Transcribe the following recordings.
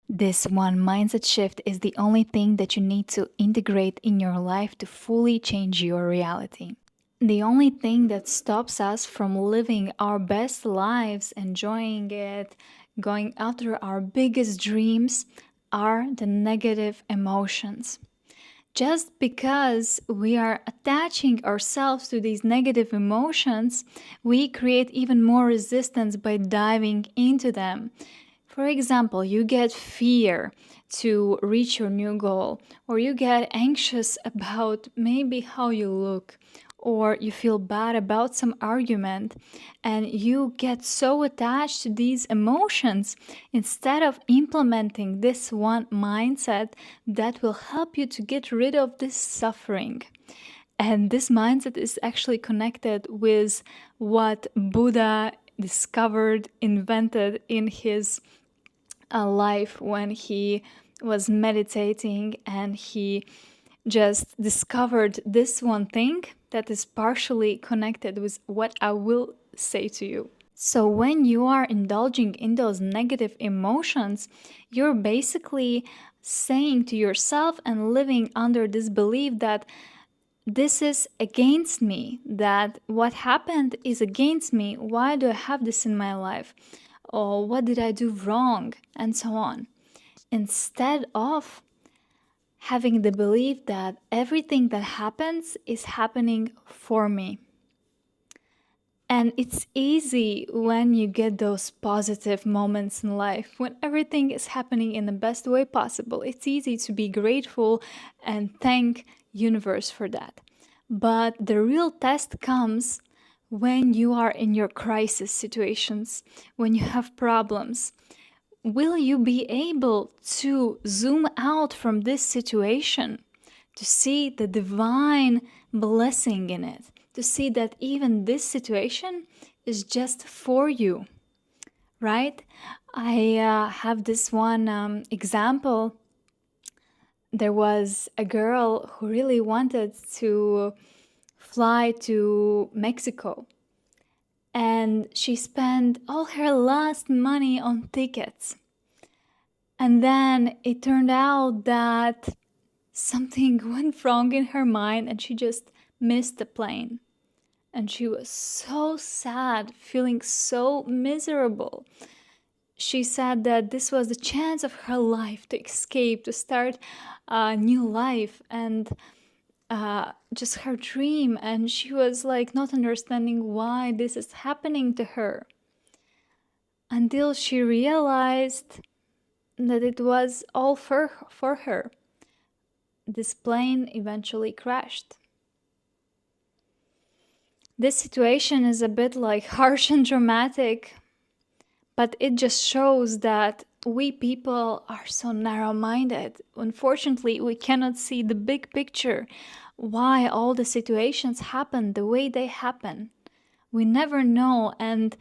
This one mindset shift is the only thing that you need to integrate in your life to fully change your reality. The only thing that stops us from living our best lives, enjoying it, going after our biggest dreams are the negative emotions. Just because we are attaching ourselves to these negative emotions, we create even more resistance by diving into them. For example, you get fear to reach your new goal, or you get anxious about maybe how you look, or you feel bad about some argument, and you get so attached to these emotions instead of implementing this one mindset that will help you to get rid of this suffering. And this mindset is actually connected with what Buddha discovered, invented in his life when he was meditating, and he just discovered this one thing that is partially connected with what I will say to you. So, when you are indulging in those negative emotions, you're basically saying to yourself and living under this belief that this is against me, that what happened is against me. Why do I have this in my life? Or what did I do wrong? And so on. Instead of having the belief that everything that happens is happening for me. And it's easy when you get those positive moments in life, when everything is happening in the best way possible. It's easy to be grateful and thank universe for that. But the real test comes when you are in your crisis situations, when you have problems. Will you be able to zoom out from this situation to see the divine blessing in it, to see that even this situation is just for you, right? I have this one example. There was a girl who really wanted to fly to Mexico, and she spent all her last money on tickets. And then it turned out that something went wrong in her mind and she just missed the plane. And she was so sad, feeling so miserable. She said that this was the chance of her life to escape, to start a new life, and just her dream. And she was like not understanding why this is happening to her, until she realized that it was all for her. This plane eventually crashed. This situation is a bit like harsh and dramatic, but it just shows that we people are so narrow-minded. Unfortunately, we cannot see the big picture, why all the situations happen the way they happen. We never know, and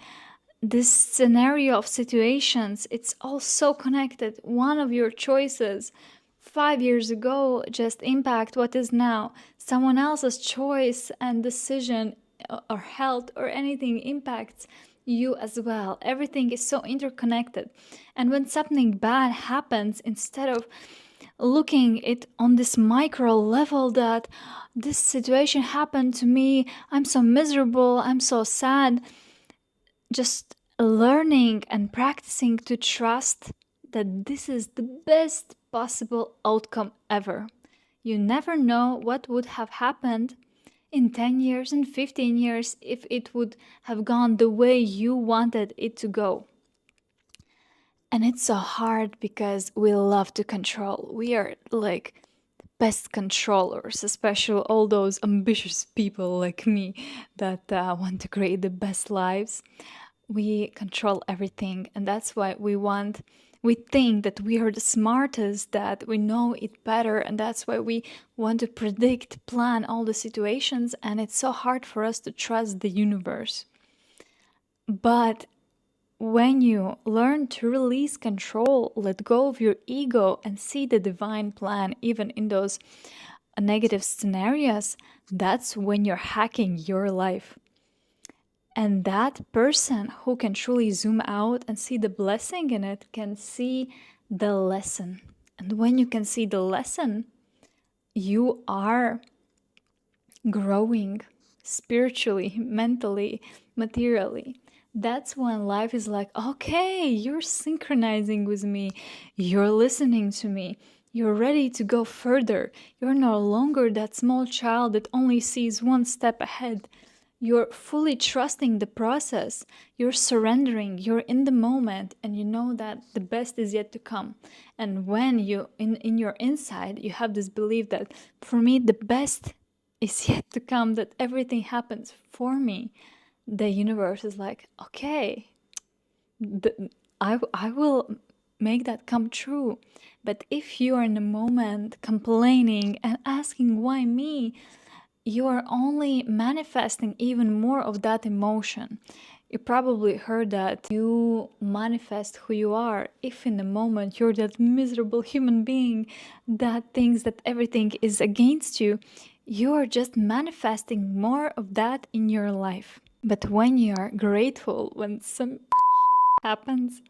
this scenario of situations, it's all so connected. One of your choices 5 years ago just impact what is now. Someone else's choice and decision or health or anything impacts you as well. Everything is so interconnected. And when something bad happens, instead of looking it on this micro level that this situation happened to me, I'm so miserable, I'm so sad, just learning and practicing to trust that this is the best possible outcome ever. You never know what would have happened in 10 years and 15 years if it would have gone the way you wanted it to go. And it's so hard because we love to control. We are like the best controllers, especially all those ambitious people like me that want to create the best lives. We control everything, and that's why we think that we are the smartest, that we know it better, and that's why we want to predict, plan all the situations, and it's so hard for us to trust the universe. But when you learn to release control, let go of your ego, and see the divine plan even in those negative scenarios, that's when you're hacking your life. And that person who can truly zoom out and see the blessing in it can see the lesson. And when you can see the lesson, you are growing spiritually, mentally, materially. That's when life is like, okay, you're synchronizing with me, you're listening to me, you're ready to go further. You're no longer that small child that only sees one step ahead. You're fully trusting the process. You're surrendering. You're in the moment, and you know that the best is yet to come. And when you, in your inside, you have this belief that for me, the best is yet to come, that everything happens for me, the universe is like, okay, I will make that come true. But if you are in the moment complaining and asking why me, you are only manifesting even more of that emotion. You probably heard that you manifest who you are. If in the moment you're that miserable human being that thinks that everything is against you, you are just manifesting more of that in your life. But when you are grateful, when some happens,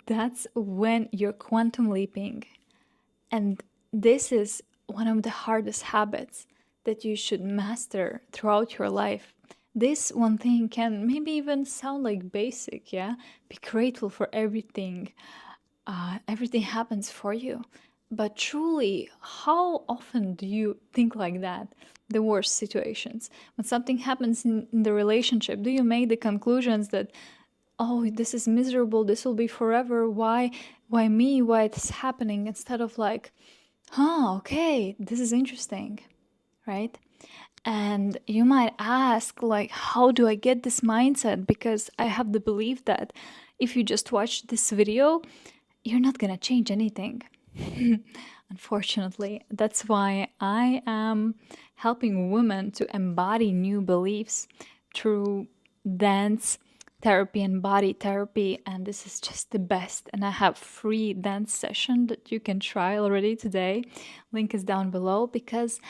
that's when you're quantum leaping. And this is one of the hardest habits that you should master throughout your life. This one thing can maybe even sound like basic, yeah? Be grateful for everything. Everything happens for you. But truly, how often do you think like that? The worst situations. When something happens in the relationship, do you make the conclusions that, oh, this is miserable, this will be forever, why me, why it's happening, instead of like, okay, this is interesting, right? And you might ask, like, how do I get this mindset? Because I have the belief that if you just watch this video, you're not gonna change anything. Unfortunately, that's why I am helping women to embody new beliefs through dance therapy and body therapy, and this is just the best. And I have free dance session that you can try already today. Link is down below, because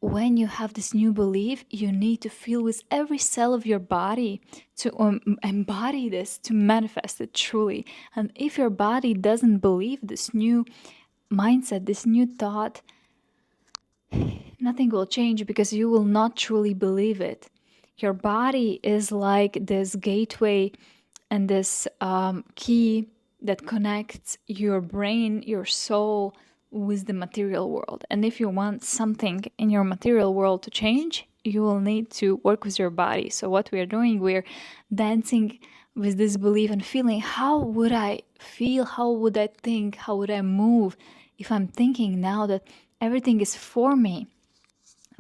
when you have this new belief, you need to feel with every cell of your body to embody this, to manifest it truly. And if your body doesn't believe this new mindset, this new thought, nothing will change, because you will not truly believe it. Your body is like this gateway and this key that connects your brain, your soul, with the material world. And if you want something in your material world to change, you will need to work with your body. So what we are doing, we're dancing with this belief and feeling, how would I feel, how would I think, how would I move if I'm thinking now that everything is for me.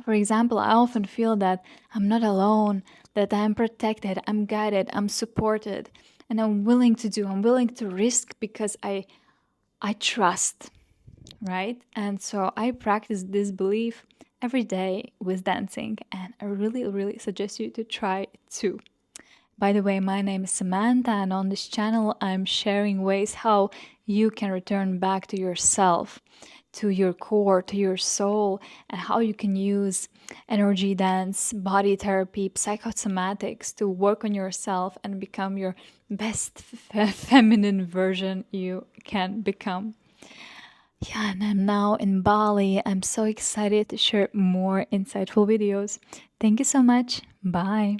For example, I often feel that I'm not alone, that I'm protected, I'm guided, I'm supported, and I'm willing to risk, because I trust, right? And so I practice this belief every day with dancing, and I really, really suggest you to try it too. By the way, my name is Samantha, and on this channel, I'm sharing ways how you can return back to yourself, to your core, to your soul, and how you can use energy dance, body therapy, psychosomatics to work on yourself and become your best feminine version you can become. Yeah, and I'm now in Bali. I'm so excited to share more insightful videos. Thank you so much. Bye.